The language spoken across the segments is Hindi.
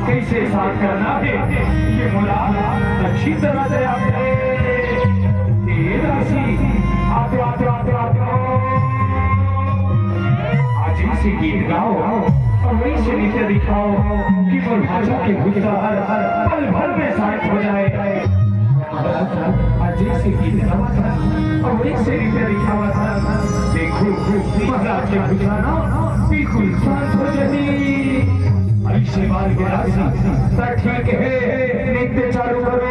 कैसे साथ करना है ये मुराद अच्छी तरह से आपने आते आते आते आते आज इसी गीत गाओ और वही से नीचे दिखाओ कि वो भाषा के गुस्सा पल भर में शांत हो जाए। आज इसी गीत गाओ और वही से नीचे दिखावा था देखो महाराज के गुस्सा ना बिल्कुल शांत हो जाए। ऐसे मार के रास्ता ठीक है नित्य चालू करो।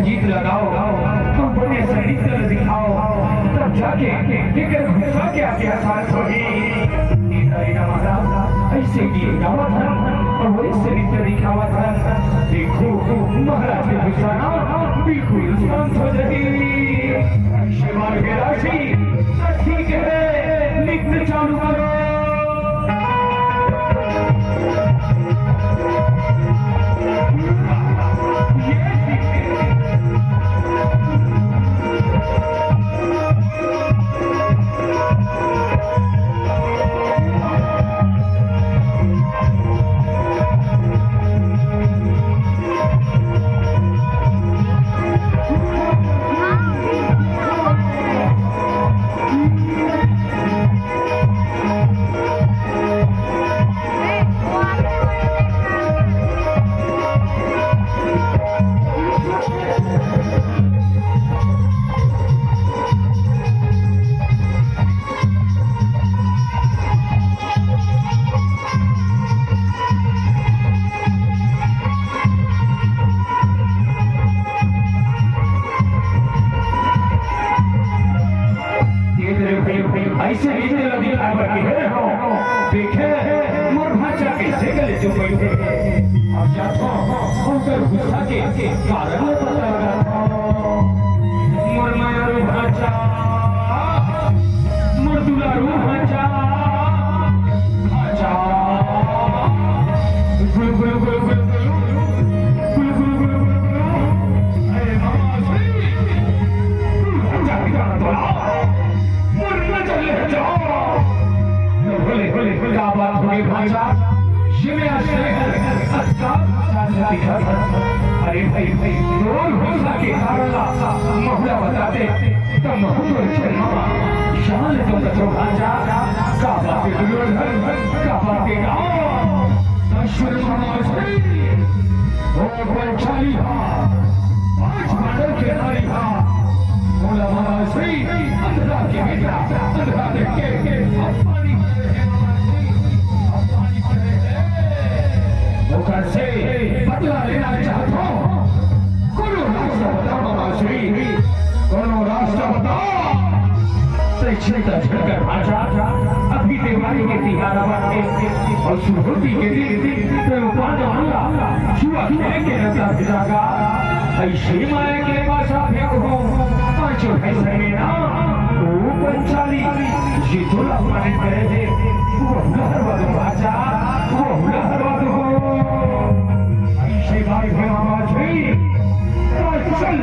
गीत लगाओ तुम बड़े संगीत दिखाओ तब जाके गुस्सा के आगे आसार होगी। ऐसे गीत गावा था और वही से नृत्य दिखावा था देखो महाराज के गुस्सा ना बिल्कुल शांत हो जाएगी। ऐसे मार के राशि ठीक है नृत्य चालू करो। ऐसे नीचे लगी देखे मूर्भाषा कैसे गले जो बैठे अब जातो उनकर गुस्सा के कारण पता लगा मुरमाया रूहाचा मुर्दुला रूहाचा आचा गुल गुल गुल गुल गुल गुल गुल अरे मामा सही जाके जाना तो भाषा ये मैं अरे भाई भाई रोल भाषा के कारण महुला बताते तो महूर मामा शान तुम तो भाषा का बातें दुर्योधन का बातें अश्वर ओ पंचाली पांच मानव के नारी बोला मामा श्री अंधरा के बेटा अंधरा के से बदला लेना चाहता हूँ। कोनो रास्ता बताओ मामा श्री कोनो रास्ता बताओ। झटकर भाषा अभी दिवाली के तिहारा और सुभूति के दिन छुआ के रखा पितागा ऐसे माया के भाषा फेंक हो पांचों ऐसे में ना वो पंचाली ये तो अपने करे थे वो हुलहर भाषा वो हुलहर हो ऐसे भाई मामा जी चल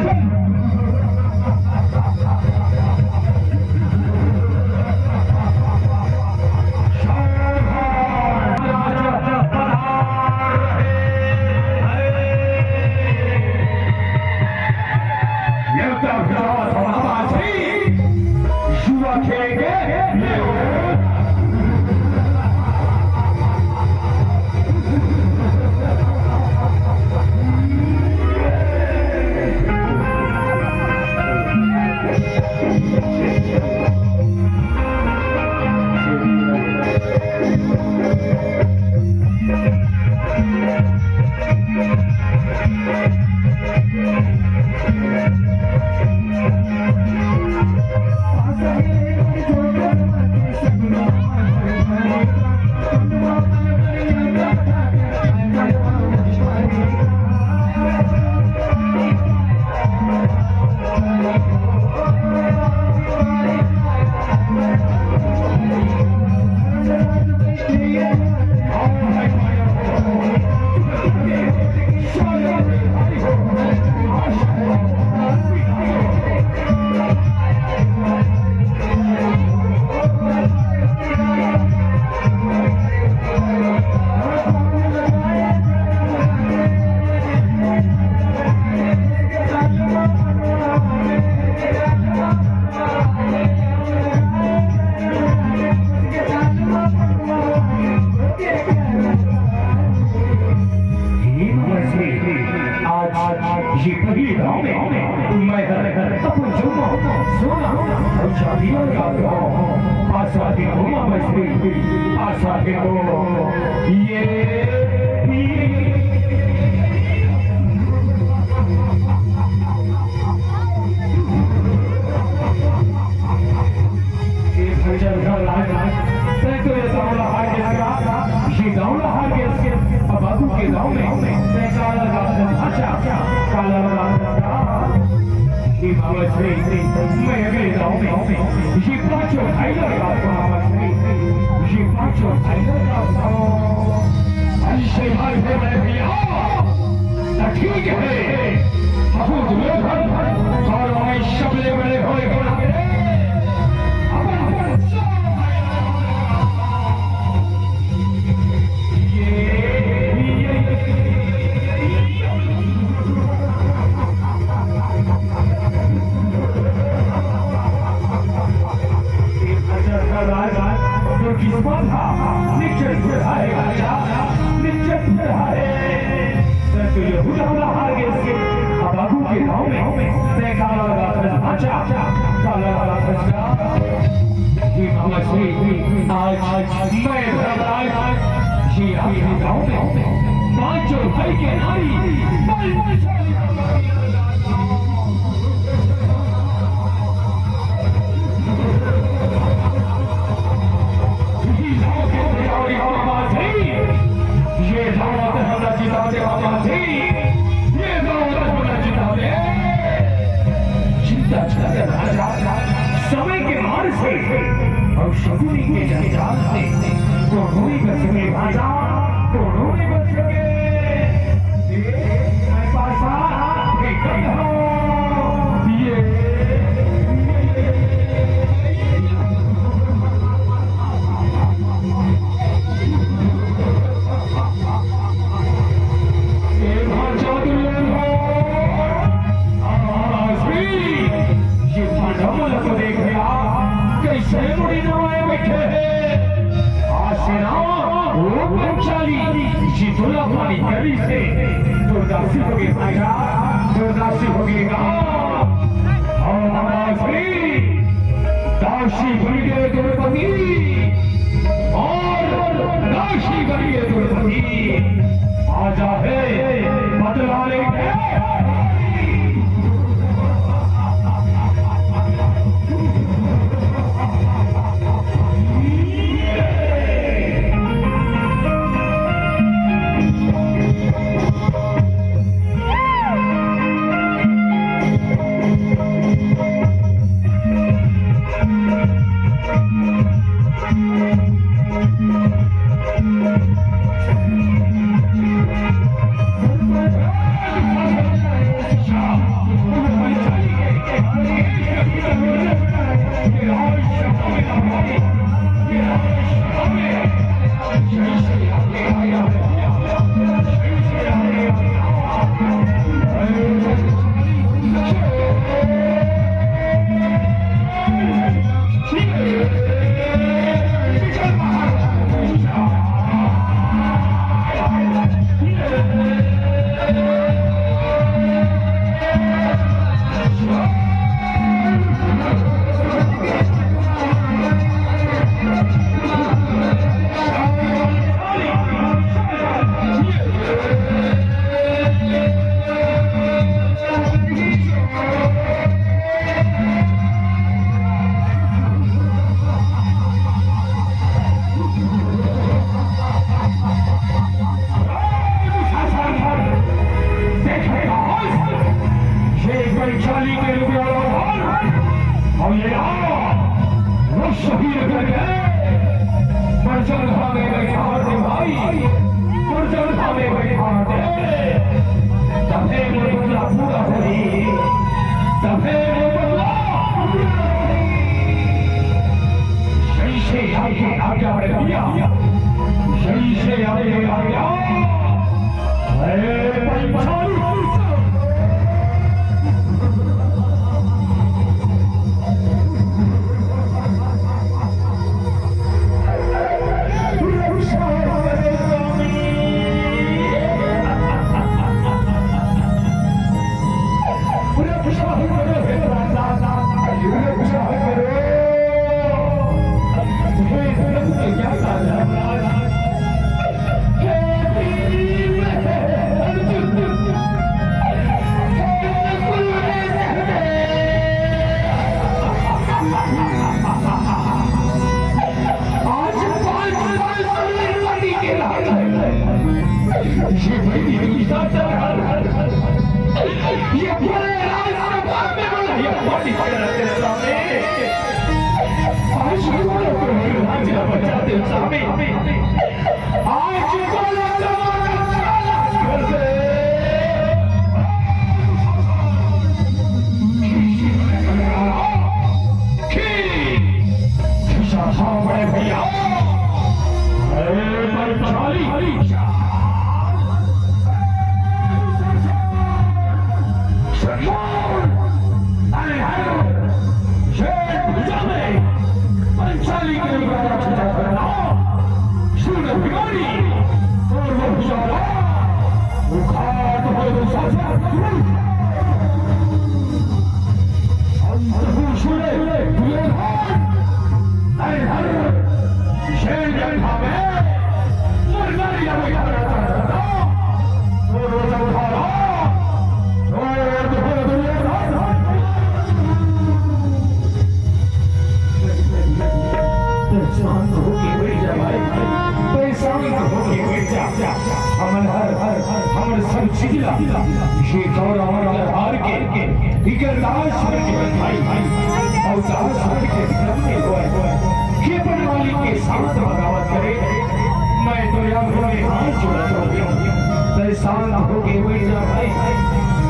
आज ये पहली गाँव में मैं अपन जमा सोना और चाबियां लगाता हूँ। आशा के घुमा बजते आशा के हो ये बाबू के गाँव में काला मैं अगले गाँव में ये पांचों टाइगर ये पांचों टाइगर ऐसे भाई भैया ठीक है और शबले बड़े हो बाबू के गाँव में काला आज मैं ये आपके गाँव में पांचों भाई के नारी ये दावत हमरा जिता दे बाबा जी ये दावत हमरा जिता दे चिंता चिंता राजा समय के मार से और शकुनी के जंजाल से दोनों ही बच गए राजा दोनों ही बच गए मैं पासा दुर्दासी होगेगा दासी बनिए द्रौपदी और दासी बनिए द्रौपदी आजा है बदला लेंगे अकेला ये मेरी दूसरा चल ये पूरे राज में बोला ये बॉडी फाइटर तेरे सामने आज बोलो तो राज का बचा तेरे सामने आज बोलो तो कर दे बड़े भैया पंचाली के ये गौरव हार के दिगरदास भाई और दास के ये बनवाली के साथ बगावत करे मैं तो यार में हाथ जोड़ता हूँ तेरे शांत हो के बैठ जा भाई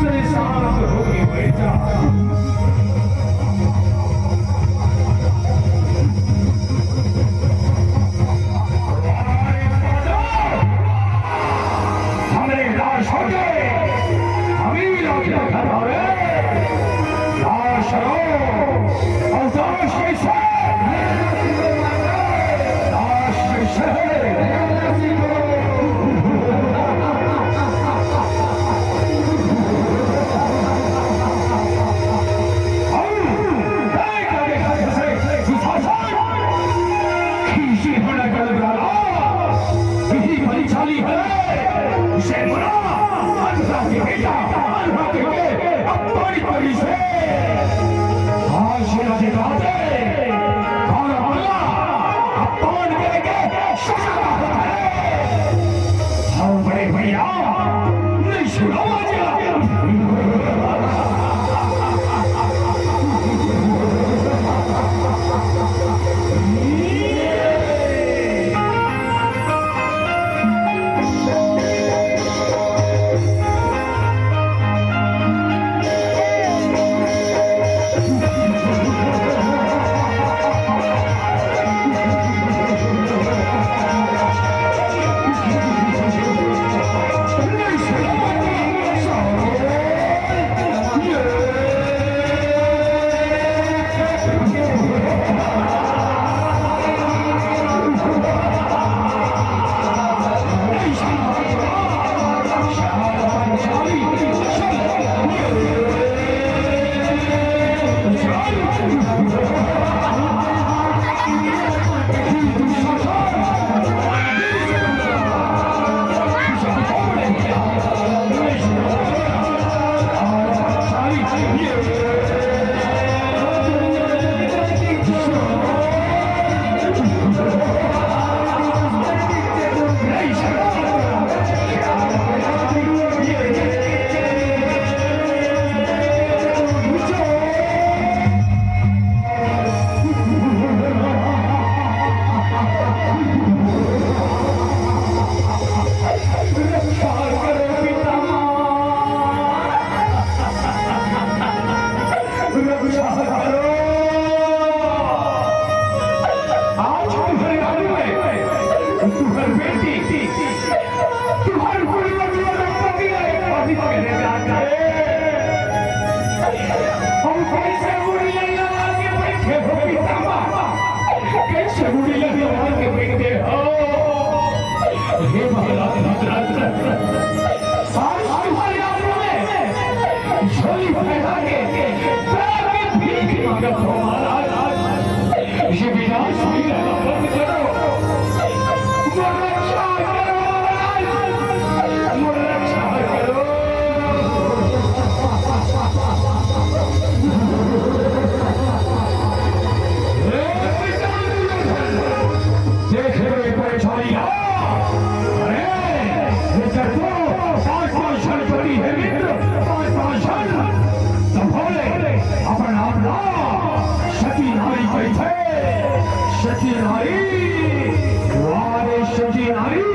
तेरे शांत हो के बैठ जा देख लो परेशानी नारी वारे सजी नारी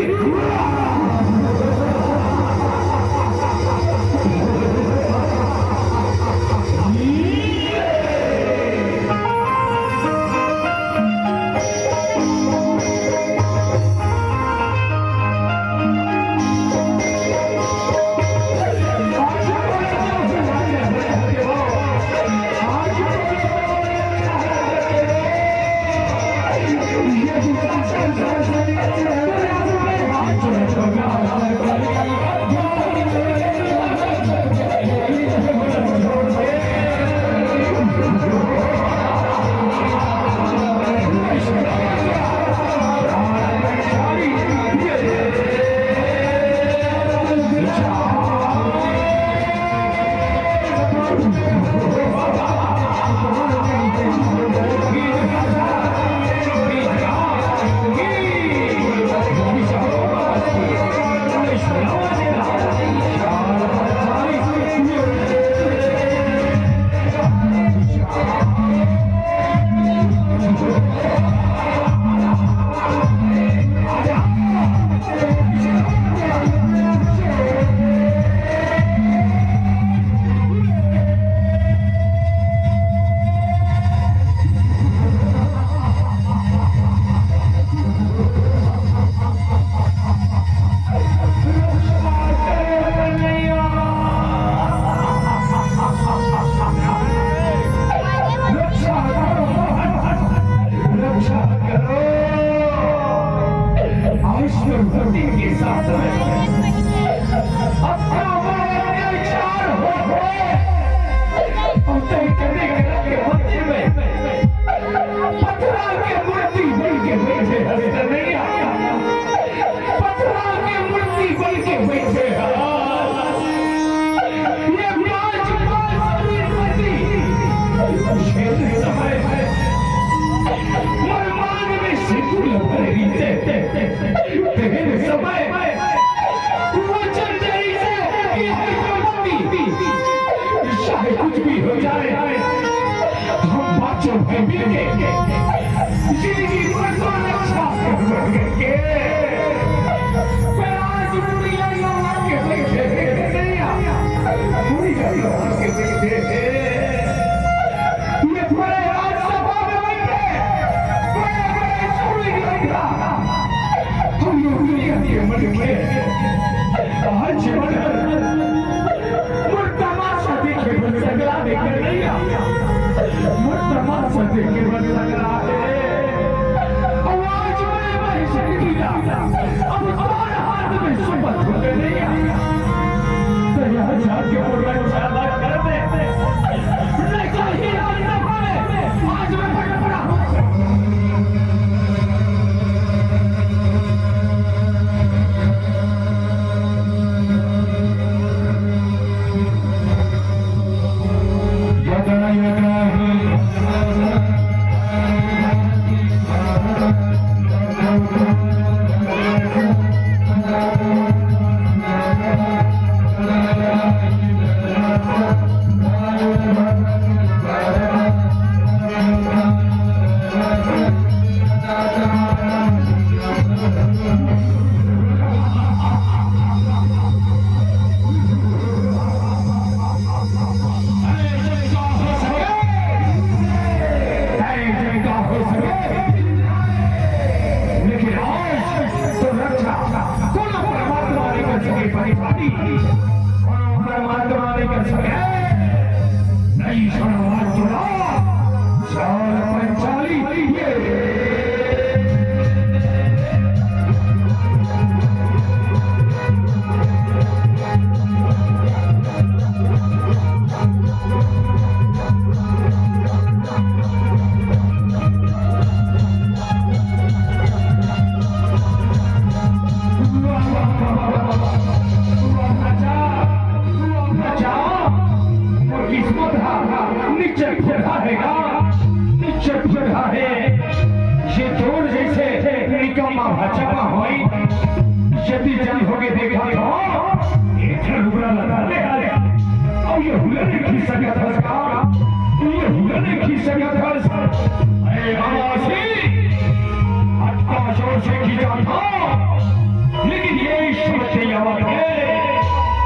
आवा थे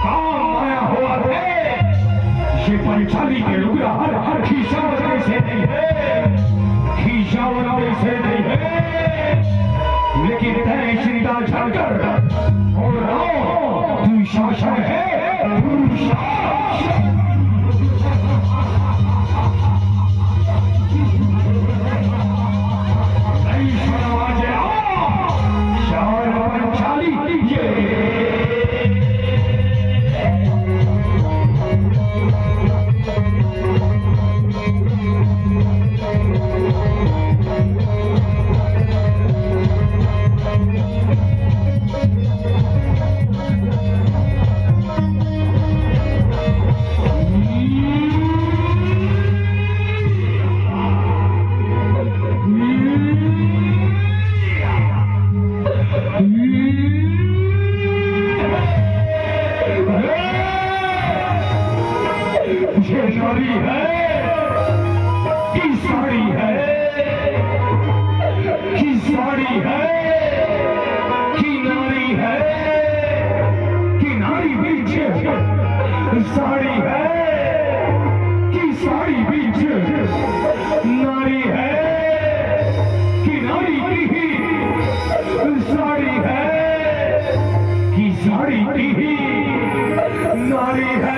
काम आया हुआ थे ये पंचाली के लुगड़ा हर खींचावत से नहीं है खींचावत से नहीं है लेकिन तेरे चिंता छाकर और तू शासन है साड़ी है की साड़ी है की साड़ी है की नारी है की नारी बीच साड़ी है की साड़ी बीच नारी है की नारी की साड़ी है की साड़ी की नारी है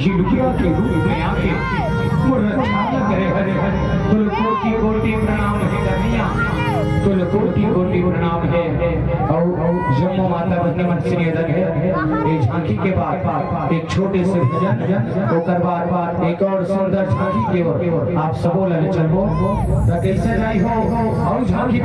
ये लुकिया के रूप में आके तुल कोटि कोटि प्रणाम है कन्हैया तुल कोटि कोटि प्रणाम है और जम्मू माता बदनी मन से निवेदन है एक झांकी के बाद एक छोटे से भजन होकर बाद एक और सुंदर झांकी के ओर आप सबो लले चलबो त कैसे नहीं हो और झांकी